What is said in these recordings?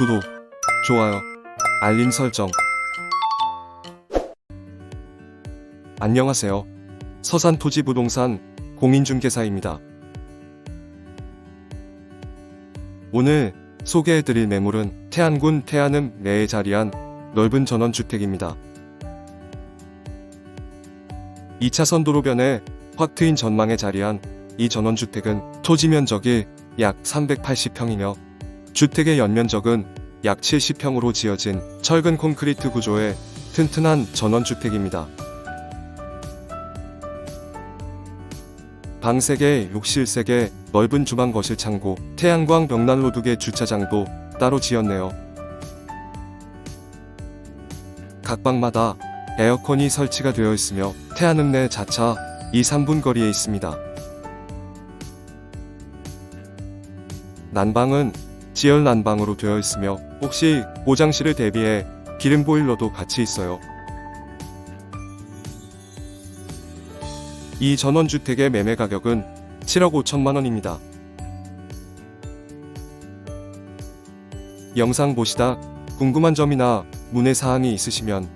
구독, 좋아요, 알림 설정. 안녕하세요. 서산토지부동산 공인중개사입니다. 오늘 소개해드릴 매물은 태안군 태안읍 내에 자리한 넓은 전원주택입니다. 2차선 도로변에 확 트인 전망에 자리한 이 전원주택은 토지면적이 약 380평이며 주택의 연면적은 약 70평으로 지어진 철근콘크리트구조의 튼튼한 전원주택입니다. 방 3개, 욕실 3개, 넓은 주방 거실 창고, 태양광 벽난로 2개 주차장도 따로 지었네요. 각 방마다 에어컨이 설치가 되어 있으며 태안읍 내 자차 2-3분 거리에 있습니다. 난방은 지열난방으로 되어 있으며 혹시 보장실을 대비해 기름 보일러도 같이 있어요. 이 전원주택의 매매 가격은 7억 5천만 원입니다. 영상 보시다 궁금한 점이나 문의사항이 있으시면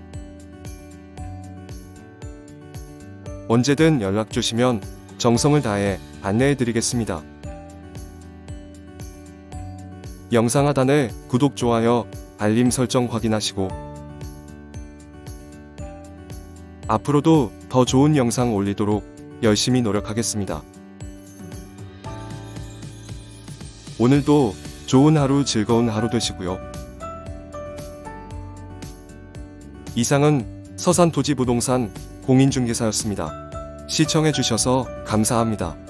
언제든 연락 주시면 정성을 다해 안내해 드리겠습니다. 영상 하단에 구독, 좋아요, 알림 설정 확인하시고 앞으로도 더 좋은 영상 올리도록 열심히 노력하겠습니다. 오늘도 좋은 하루, 즐거운 하루 되시고요. 이상은 서산토지부동산 공인중개사였습니다. 시청해주셔서 감사합니다.